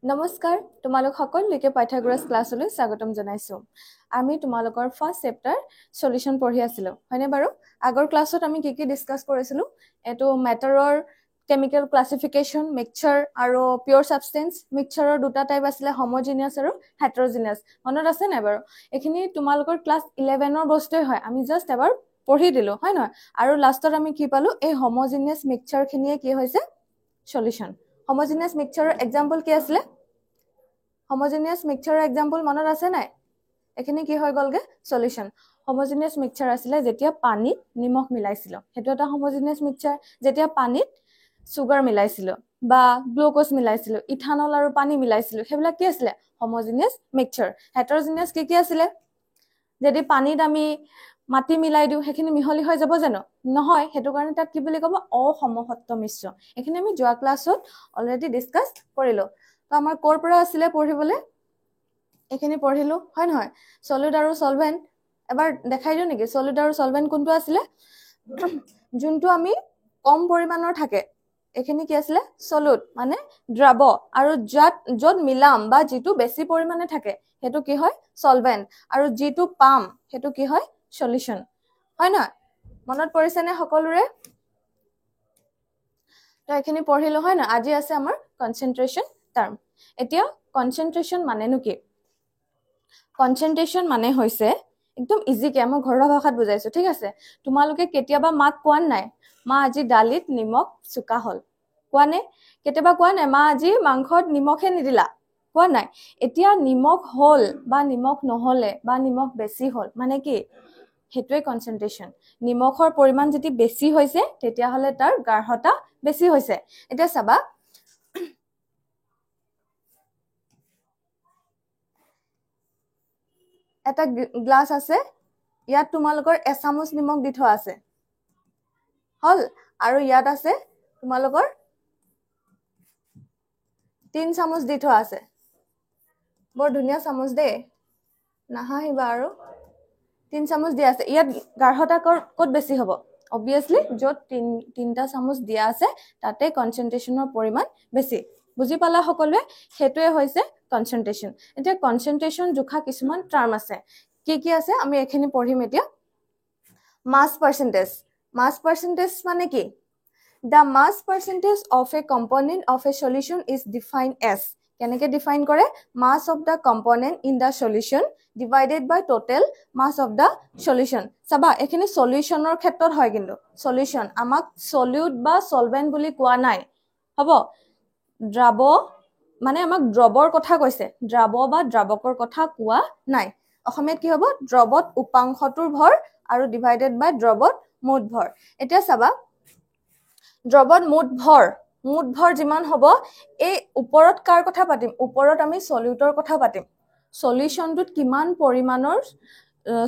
নমস্কাৰ তোমালোক সকলোকে পাইথাগোৰাছ ক্লাছলৈ স্বাগতম জনাইছো আমি তোমালোকৰ ফাৰ্স্ট চেপ্টাৰ সলিউশন পঢ়ি আছিলো হয়নে বাৰু আগৰ ক্লাছত আমি কি কি ডিসকাস কৰিছিলো এটো মেটাৰৰ কেমিক্যাল ক্লাসিফিকেশন মিক্সচাৰ আৰু পিওৰ সাবস্টেন্স মিক্সচাৰৰ দুটা টাইপ আছিল হোমোজেনিয়াছ আৰু হেটেৰোজেনিয়াছ মনত আছে নাই বাৰু এখিনি তোমালোকৰ ক্লাস 11 ৰ বস্তুই হয় আমি জাস্ট এবাৰ পঢ়ি দিলো হয় নহয় আৰু লাষ্টত আমি কি পালো এই হোমোজেনিয়াছ মিক্সচাৰ খিনিয়ে কি হৈছে সলিউশন হোমোজেনিয়াছ মিক্সচাৰৰ এক্সাম্পল কি আছিল homogeneous mixture example মনত আছে নাই এখিনি কি হৈ গলগে সলিউশন homogeneous mixture আছিল যেতিয়া পানীত নিমখ মিলাইছিল হেতু এটা homogeneous mixture যেতিয়া পানীত সুগার মিলাইছিল বা গ্লুকোজ মিলাইছিল ইথানল আৰু পানী মিলাইছিল হেবলা কি আছিল homogeneous mixture heterogeneous কি আছিল যদি পানীত আমি মাটি মিলাই দিও হেখিনি মিহলি হৈ যাব জানো নহয় হেতু কাৰণে তাক কি বুলি কব অসমসত্ব মিশ্ৰ এখিনি আমি যোৱা ক্লাছত অলৰেডি ডিসকাস কৰিলো তো আমাৰ কোৰ পৰা আছিলে পঢ়িবলে এখিনি পঢ়িলো হয় নহয় সলিড আৰু সলভেন্ট এবাৰ দেখাই দিও নেকি সলিড আৰু সলভেন্ট কোনটো আছিলে যোনটো আমি কম পৰিমাণৰ থাকে এখিনি কি আছিলে সলিড মানে দ্ৰৱ আৰু যত মিলাম বা যেটো বেছি পৰিমাণে থাকে হেতু কি হয় সলভেন্ট আৰু যেটো পাম হেতু কি হয় সলিউশন হয় না মনত পৰিছে নে সকলোৰে তো এখিনি পঢ়িলো হয় না আজি আছে আমাৰ কনসেন্ট্ৰেশন টাৰ্ম এতিয়া কনসেন্ট্ৰেশন মানেনো কি কনসেন্ট্ৰেশন মানে হৈছে একদম ইজি কে মই ঘৰুৱা ভাষাত বুজাইছো ঠিক আছে তোমালোকে কেতিয়াবা মাক কোৱা নাই মা আজি ডালিত নিমখ চুকা হল কোৱা নে কেতিয়াবা কোৱা নাই মা আজি মাংসত নিমখে নিদিলা কোৱা নাই এতিয়া নিমখ হল বা নিমখ নহলে বা নিমখ বেছি হল মানে কি হেতুৱে কনসেন্ট্ৰেশন নিমখৰ পৰিমাণ যদি বেছি হৈছে তেতিয়া হলে তাৰ গাঢ়তা বেছি হৈছে এতিয়া চাবা এটা গ্লাস আছে ইয়াত তোমালোকৰ এচামুচ নিমখ দি থোৱা আছে হল আৰু ইয়াত আছে তোমালোকৰ 3 চামুচ দি থোৱা আছে বৰ ধুনীয়া চামুচ দে নাহাহিবা আৰু 3 চামুচ দিয়া আছে ইয়াত গাঢ়তা কত বেছি হ'ব obviously যত 3টা চামুচ দিয়া আছে তাতে কনসেন্ট্ৰেশনৰ পৰিমাণ বেছি বুজি পালা সকলোৱে হেতুৱে হৈছে কনসেন্ট্রেশন এতিয়া কনসেন্ট্রেশন জুখা কিছুমান টার্ম আছে কি আছে আমি এখিনি পঢ়িম এতিয়া মাস পার্সেন্টেজ মানে কি the mass percentage of a component of a solution is defined as কেনেকে ডিফাইন কৰে mass of the component in the solution divided by total mass of the solution চাবা এখিনি সলিউশনৰ ক্ষেত্ৰত হয় কিন্তু সলিউশন আমাক সলিউট বা সলভেন্ট বুলি কোৱা নাই হ'ব দ্ৰৱ মানে আমাক দ্ৰৱৰ কথা কৈছে দ্ৰৱ বা দ্ৰাৱকৰ কথা কোৱা নাই অসমীয়াত কি হ'ব দ্ৰৱত উপাংশটোৰ ভৰ আৰু ডিভাইডেড বাই দ্ৰৱত মুঠ ভৰ এতিয়া চাবা দ্ৰৱত মুঠ ভৰ যিমান হ'ব এই ওপৰত কাৰ কথা পাতিম ওপৰত আমি সলিউটৰ কথা পাতিম সলিউশনটোত কিমান পৰিমাণৰ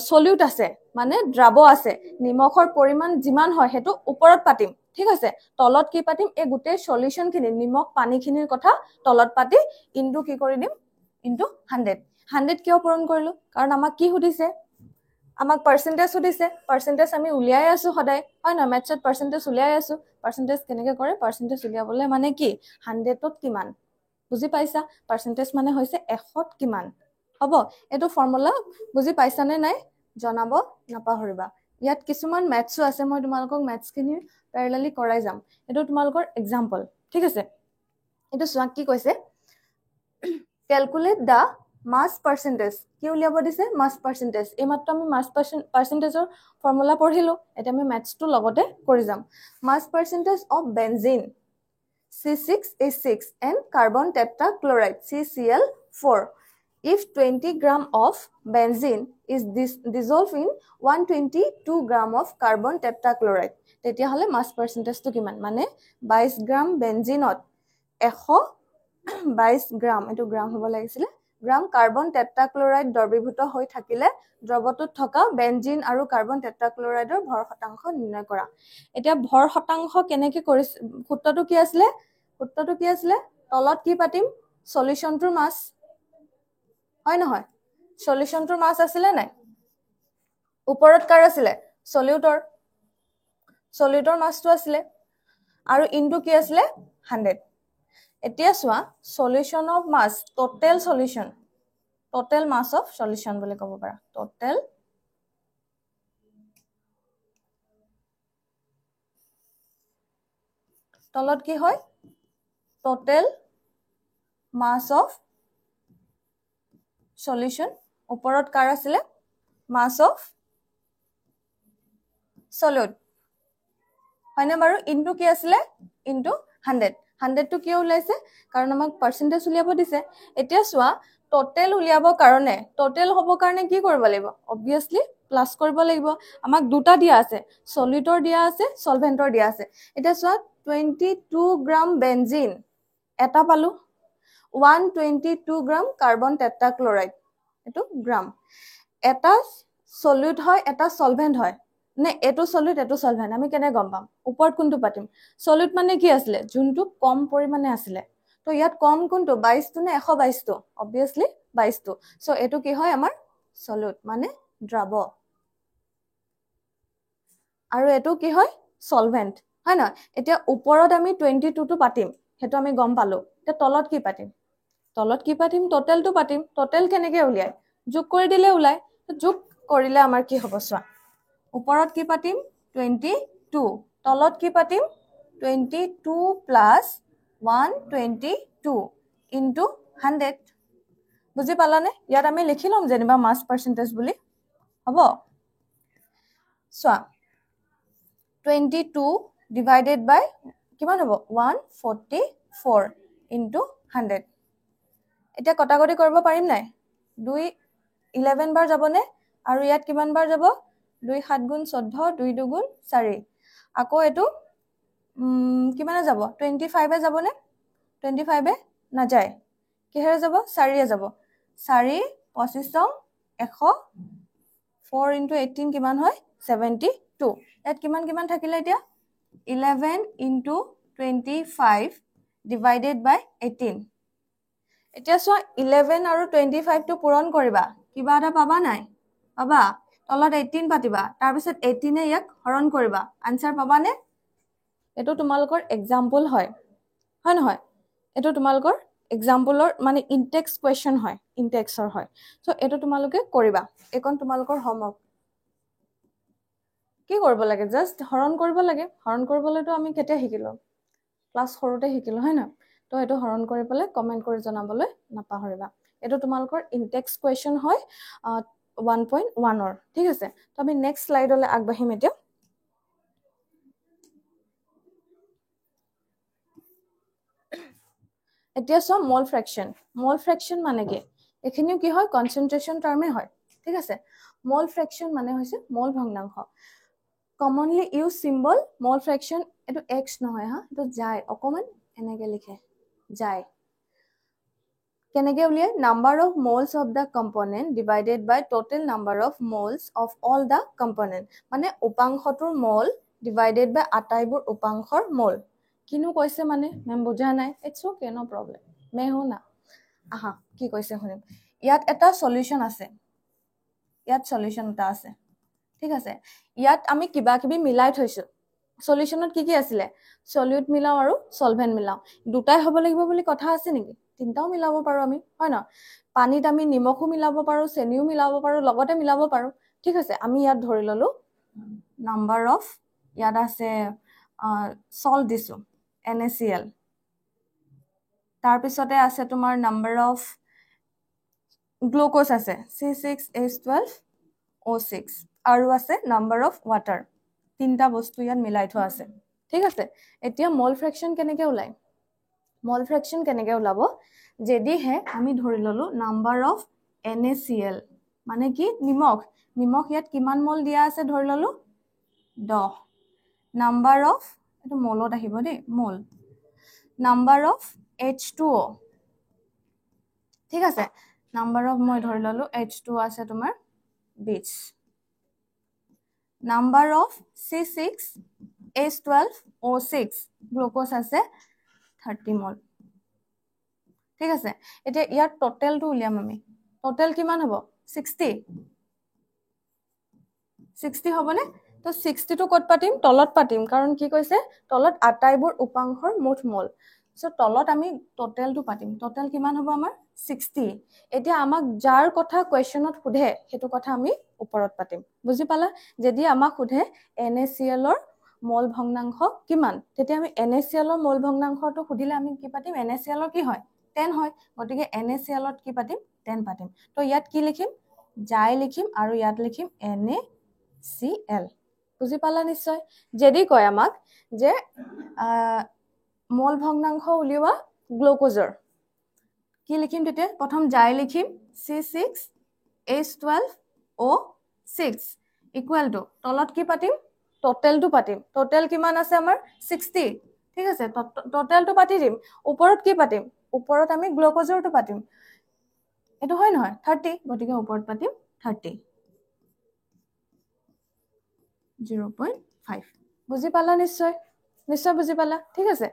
সলিউট আছে মানে দ্ৰৱ আছে নিমখৰ পৰিমাণ যিমান হয় হেতু ওপৰত পাতিম ঠিক আছে তলত কি পাতিম এই গুটে সলিউশন খিনি নিমখ পানী খিনিৰ কথা তলত পাতি ইনটু কি কৰি দিম ইনটু 100 কিয় পূৰণ কৰিলো কাৰণ আমাক কি সুধিছে আমাক পার্সেন্টেজ আমি উলিয়াই আছো সদায় হয় না ম্যাথছত পার্সেন্টেজ উলিয়াই আছো পার্সেন্টেজ কেনেকে কৰে পাৰ্সেন্টেজ উলিয়াবলে মানে কি 100ত কিমান বুজি পাইছা পাৰ্সেন্টেজ মানে হৈছে 100ত কিমান হ'ব এটো ফৰ্মুলা বুজি পাইছা নে নাই জনাব নাপাহৰিবা ইয়াত কিছুমান ম্যাথছো আছে মই তোমালোকক ম্যাথছ খিনি প্যাৰালালি কৰাই যাম এটো তোমালোকৰ এক্সাম্পল ঠিক আছে এটো চোৱা কি কৈছে ক্যালকুলেট দা mass percentage কি উলিয়াব দিছে mass percentage এই মাত্ৰ আমি mass percentageৰ ফৰ্মুলা পঢ়িলো এটা আমি ম্যাথছটো লগতে কৰি যাম mass percentage of benzene C6H6 and carbon tetrachloride CCl4 if 20 gram of benzene is dissolved in 122 gram of carbon tetrachloride তেতিয়া হলে mass percentage টো কিমান মানে 22 গ্রাম বেনজিনত 122 গ্রাম এটো গ্রাম হ'ব লাগিছিল গ্রাম কার্বন টেট্ৰাক্লোৰাইড দ্ৰৱীভূত হৈ থাকিলে দ্ৰৱটোত থকা বেনজিন আৰু কাৰ্বন টেট্ৰাক্লোৰাইডৰ ভৰ শতাংশ নিৰ্ণয় কৰা এতিয়া ভৰ শতাংশ কেনেকে কৰিছে সূত্ৰটো কি আছিল তলত কি পাতিম সলিউশনটোৰ মাস হয় নহয় সলিউশনটোৰ মাস আছিল নাই ওপৰত কাৰ আছিল সলিউটৰ মাসটো আছিল আৰু ইনটু কি আছিল 100 এতিয়া চোৱা solution of mass total solution total mass of solution বুলি ক'ব পাৰা টোটেল তলত কি হয় টোটেল মাছ অফ সলিউশন ওপৰত কাৰ আছিলে মাছ অফ সলিউট হয়নে বাৰু ইনটু কি আছিলে ইনটু 100 100 টো কিয় ওলাইছে কাৰণ আমাক পাৰ্চেন্টেজ উলিয়াব দিছে এতিয়া চোৱা টোটেল উলিয়াব কাৰণে টোটেল হ'ব কাৰণে কি কৰিব লাগিব অবভিয়াসলি প্লাস কৰিব লাগিব আমাক দুটা দিয়া আছে সলিউটৰ দিয়া আছে সলভেন্টৰ দিয়া আছে এতিয়া চোৱা 22 গ্ৰাম বেনজিন এটা পালো 122 গ্ৰাম কাৰ্বন টেট্ৰাক্লোৰাইড এটো গ্ৰাম এটা সলিউট হয় এটা সলভেন্ট হয় নে এটো সলিউট এটো সলভেন্ট আমি কেনে গম পাম ওপৰত কোনটো পাতিম সলিউট মানে কি আছিলে যোনটো কম পৰিমাণে আছিলে তো ইয়াত কম কোনটো 22 টো নে 122 টো অবভিয়াসলি 22 টো সো এটো কি হয় আমাৰ সলিউট মানে দ্ৰৱ আৰু এটো কি হয় সলভেন্ট হয় না এতিয়া ওপৰত আমি 22 টো পাতিম হেতু আমি গম পালো তে তলত কি পাতিম টোটেলটো পাতিম টোটেল কেনেকে উলিয়াই যোগ কৰি দিলে ওলাই যোগ কৰিলে আমাৰ কি হ'ব চোৱা ওপৰত কি পাতিম 22 তলত কি পাতিম 22 প্লাস 122 ইনটু 100 বুজি পালানে ইয়াত আমি লিখি লম যেনিবা মাস পার্সেন্টেজ বুলি হ'ব চোৱা 22 divided by কিমান হ'ব 144 into 100 এতিয়া কটাকটি কৰিব পাৰিম নাই 2 11 বাৰ যাবনে আৰু ইয়াত কিমান বাৰ যাব 2 7 গুণ 14 2 2 গুণ 4 আকৌ এটো কিমানে যাব 25 এ যাবনে 25 এ না যায় কিহেৰে যাব 4 এ যাব 4 25 100 4 into 18 কিমান হয় 72 ইয়াত কিমান কিমান থাকিলে এতিয়া 11 into 25 divided by 18 এতিয়া চোৱা 11 আৰু 25 টো পূৰণ কৰিবা কিবা এটা পাবা নাই পাবা তলত 18 পাতিবা তাৰ পিছত 18 এ ইয়াক হৰণ কৰিবা আনসাৰ পাবা নে এটো তোমালোকৰ এক্সাম্পল হয় হয় নহয় এটো তোমালোকৰ এক্সাম্পলৰ মানে ইনটেক্স কোৱেশ্চন হয় ইনটেক্সৰ হয় সো এটো তোমালোকে কৰিবা এখন তোমালোকৰ হোমৱৰ্ক কি কৰিব লাগে জাস্ট হৰণ কৰিব লাগে হৰণ কৰিবলৈতো আমি কেতিয়া শিকিলো ক্লাস সৰুতে শিকিলো হয় না তো এটো হৰণ কৰি পেলে কমেন্ট কৰি জনাবলৈ নাপাহৰিবা এটো তোমালোকৰ ইনটেক্স কোৱেশ্চন হয় 1.1 ৰ ঠিক আছে তো আমি নেক্সট স্লাইডলৈ আগবাঢ়িম এতিয়া এতিয়া সব মল ফ্ৰেকশন মানে কি এখিনিও কি হয় কনসেন্ট্ৰেশন টাৰ্মে হয় ঠিক আছে মল ফ্ৰেকশন মানে হৈছে মল ভগ্নাংশ commonly used symbol mole fraction এটো x নহয় হা এটো যায় অকমান এনেকে লিখে যায় কেনেকে উলিয়াই number of moles of the component divided by total number of moles of all the component মানে উপাংশটোৰ মল divided by আটাইবোৰ উপাংশৰ মল কিনো কৈছে মানে মেম বুজা নাই it's okay no problem মে হো না আহা কি কৈছে শুনিম ইয়াত এটা সলিউশন আছে ইয়াত সলিউশন এটা আছে ঠিক আছে ইয়াত আমি কিবা কিবি মিলাই থৈছো সলিউশনত কি কি আছিলে সলিউট মিলাও আৰু সলভেন্ট মিলাও দুটাই হ'ব লাগিব বুলি কথা আছে নেকি তিনটাও মিলাব পাৰো আমি হয় না পানীত আমি নিমখও মিলাব পাৰো চেনিও মিলাব পাৰো লগতে মিলাব পাৰো ঠিক আছে আমি ইয়াত ধৰি ললো নাম্বাৰ অফ ইয়াত আছে সল্ট দিছো NaCl তাৰ পিছতে আছে তোমাৰ নাম্বাৰ অফ গ্লুকোজ আছে C6H12O6 আৰু আছে নাম্বাৰ অফ ওয়াটাৰ তিনটা বস্তু ইয়াত মিলাই থোৱা আছে ঠিক আছে এতিয়া মল ফ্ৰেকশন কেনেকে ওলাই মল ফ্ৰেকশন কেনেকে ওলাব যদিহে আমি ধৰি ললো নাম্বাৰ অফ NaCl মানে কি নিমখ ইয়াত কিমান মল দিয়া আছে ধৰি ললো 10 নাম্বাৰ অফ এটো মলত আহিব দেই মল নাম্বাৰ অফ H2O ঠিক আছে নাম্বাৰ অফ মই ধৰি ললো H2 আছে তোমাৰ 20 নাম্বাৰ অফ C6H12O6 গ্লুকোজ আছে 30 মল ঠিক আছে এতিয়া ইয়াৰ টোটালটো উলিয়াম আমি টোটাল কিমান হ'ব 60 হ'বনে তো 60 টো কত পাতিম তলত পাতিম কাৰণ কি কৈছে তলত আটাইবোৰ উপাংশৰ মুঠ মল সো তলত আমি টোটেলটো পাতিম টোটেল কিমান হ'ব আমাৰ 60 এতিয়া আমাক যাৰ কথা কোৱেশ্চনত সোধে সেইটো কথা আমি ওপৰত পাতিম বুজি পালা যদি আমাক সোধে NaCl ৰ মল ভগ্নাংশ কিমান তেতিয়া আমি NaCl ৰ মল ভগ্নাংশটো সুধিলে আমি কি পাতিম NaCl ৰ কি হয় 10 হয় গতিকে NaCl ত কি পাতিম 10 পাতিম তো ইয়াত কি লিখিম জাই লিখিম আৰু ইয়াত লিখিম NaCl বুজি পালা নিশ্চয় যদি কয় আমাক যে মল ভগ্নাংশ উলিওৱা গ্লুকোজৰ কি লিখিম তেতিয়া প্ৰথম জাই লিখিম C6H12O6 ইকুৱেল টু তলত কি পাতিম টোটেলটো পাতিম টোটেল কিমান আছে আমাৰ 60 ঠিক আছে টোটেলটো পাতি দিম ওপৰত কি পাতিম ওপৰত আমি গ্লুকোজৰটো পাতিম এটো হয় নহয় 30 গতিকে ওপৰত পাতিম 30 0.5 বুজি পালা নিশ্চয় নিশ্চয় বুজি পালা ঠিক আছে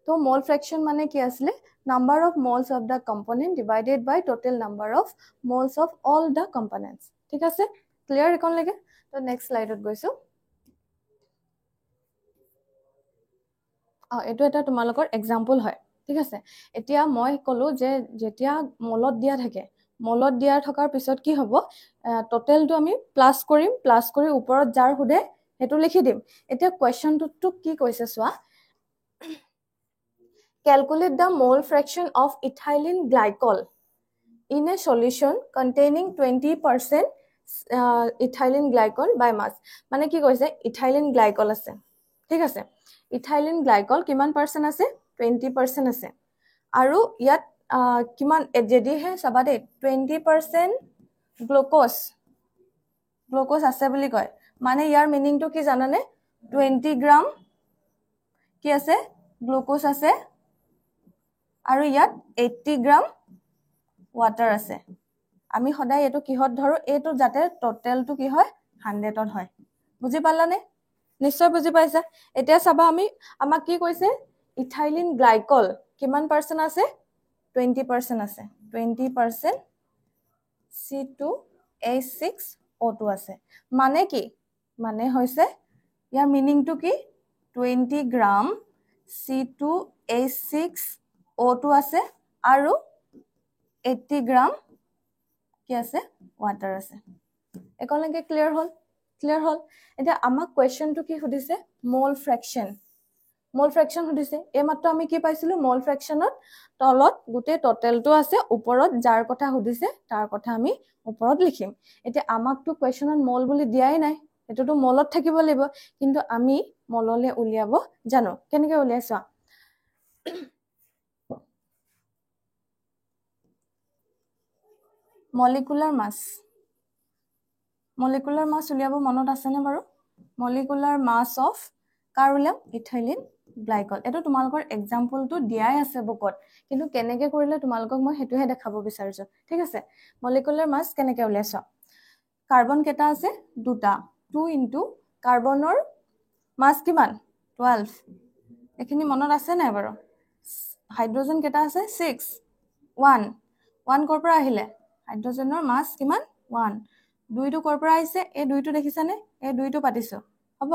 তো মল ফ্ৰেকশন মানে কি আছিল number of moles of the component divided by total number of moles of all the components ঠিক আছে ক্লিয়াৰ এখন লাগে তো নেক্সট স্লাইডত গৈছো এটো এটা তোমালোকৰ এক্সাম্পল হয় ঠিক আছে এতিয়া মই কলো যে যেতিয়া মলত দিয়া থাকে মলত দিয়া থকাৰ পিছত কি হ'ব টোটেলটো আমি প্লাস কৰি ওপৰত যাৰ খুদে হেতু লিখি দিম এতিয়া কোৱেশ্চনটো কি কৈছে চোৱা calculate the mole fraction of ethylene glycol in a solution containing 20% ethylene glycol by mass মানে কি কৈছে ethylene glycol আছে ঠিক আছে ethylene glycol কিমান পাৰ্সেন্ট আছে 20% আছে আৰু ইয়াত কিমান যদি হে চাবা দে 20% গ্লুকোজ আছে বুলি কয় মানে ইয়াৰ মিনিংটো কি জানানে 20 গ্ৰাম কি আছে গ্লুকোজ আছে আৰু ইয়াত 80 গ্ৰাম ওয়াটাৰ আছে আমি সদায় এটো কিহত ধৰো এটো যাতে টোটেলটো কি হয় 100 ত হয় বুজি পালানে নিশ্চয় বুজি পাইছা এতিয়া চাবা আমি আমাক কি কৈছে ইথাইলিন গ্লাইকল কিমান পাৰ্সেন্ট আছে 20% আছে 20% C2H6O2 আছে মানে কি মানে হৈছে ইয়াৰ মিনিংটো কি 20 গ্ৰাম C2H6O2 আছে আৰু 80 গ্ৰাম কি আছে ওয়াটাৰ আছে একলকে ক্লিয়াৰ হল এতিয়া আমাক কোৱেশ্চনটো কি সুধিছে মল ফ্ৰেকশন সুধিছে এই মাত্ৰ আমি কি পাইছিলো মল ফ্ৰেকশনত তলত গুটে টোটেলটো আছে ওপৰত যাৰ কথা সুধিছে তাৰ কথা আমি ওপৰত লিখিম এতিয়া আমাকটো কোৱেশ্চনত মল বুলি দিয়াই নাই এটোটো মলত থাকিব লাগিব কিন্তু আমি মললে উলিয়াব জানো কেনেকৈ উলিয়াইছা molecular mass উলিয়াব মনত আছে নে বাৰু molecular mass of কাৰুলিয়াম ইথাইলিন গ্লাইকল এটো তোমালোকৰ এক্সাম্পলটো দিয়াই আছে বুকত কিন্তু কেনেকৈ কৰিলে তোমালোকক মই হেতুহে দেখাব বিচাৰিছো ঠিক আছে molecular mass কেনেকৈ উলিয়াইছা কাৰ্বন কেটা আছে দুটা 2 ইনটু কাৰ্বনৰ মাস কিমান 12 এখিনি মনত আছে নাই বাৰু হাইড্ৰোজেন কেটা আছে 6 1 কৰ পৰা আহিলে হাইড্ৰোজেনৰ মাস কিমান 1 দুইটো কৰ পৰা আহিছে এই দুইটো দেখিছানে এই দুইটো পাতিছো হ'ব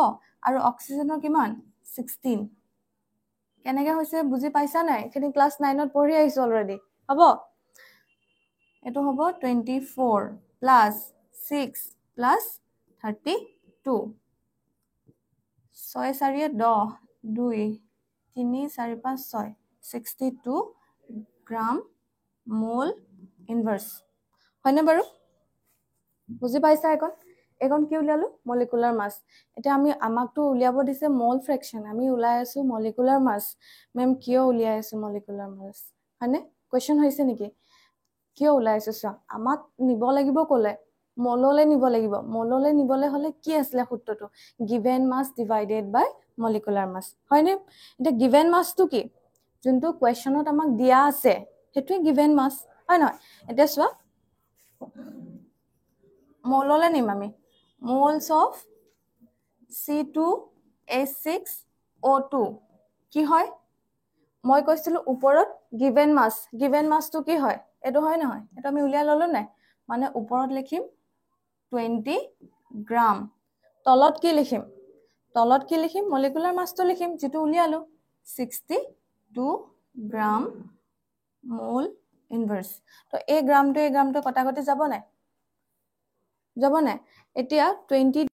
আৰু অক্সিজেনৰ কিমান 16 কেনেকৈ হৈছে বুজি পাইছা নাই এখিনি ক্লাস 9 ত পঢ়ি আহিছো অলৰেডি হ'ব এটো হ'ব 24 প্লাস 6 প্লাস 32 6 4 10 2 3 4 5 6 62 গ্ৰাম মোল ইনভাৰ্স হয়নে বাৰু বুজি পাইছা এখন কি উলিয়ালো মলিকুলাৰ মাস এটা আমি আমাকটো উলিয়াব দিছে মল ফ্ৰেকশন আমি উলাই আছো মলিকুলাৰ মাস মেম কিয় উলিয়াই আছো মলিকুলাৰ মাস হয়নে কোৱেশ্চন হৈছে নেকি কিয় উলাই আছো চা আমাক নিব লাগিব কোলে মললে নিব লাগিব মললে নিবলে হলে কি আছিল সূত্ৰটো গিভেন মাস ডিভাইডেড বাই মলিকুলাৰ মাস হয়নে এটা গিভেন মাসটো কি যোনটো কোৱেশ্চনত আমাক দিয়া আছে হেতুই গিভেন মাস হয় নহয় এটা চোৱা মললে নিম আমি moles of C2H6O2 কি হয় মই কৈছিলো ওপৰত গিভেন মাসটো কি হয় এটো হয় নহয় এটা আমি উলিয়া ললো নাই মানে ওপৰত লিখিম 20 গ্ৰাম তলত কি লিখিম মলিকুলাৰ মাসটো লিখিম যেটো উলিয়ালো 62 গ্ৰাম মোল ইনভাৰ্স তো এই গ্ৰামটো কটাকটি যাব নাই এতিয়া 20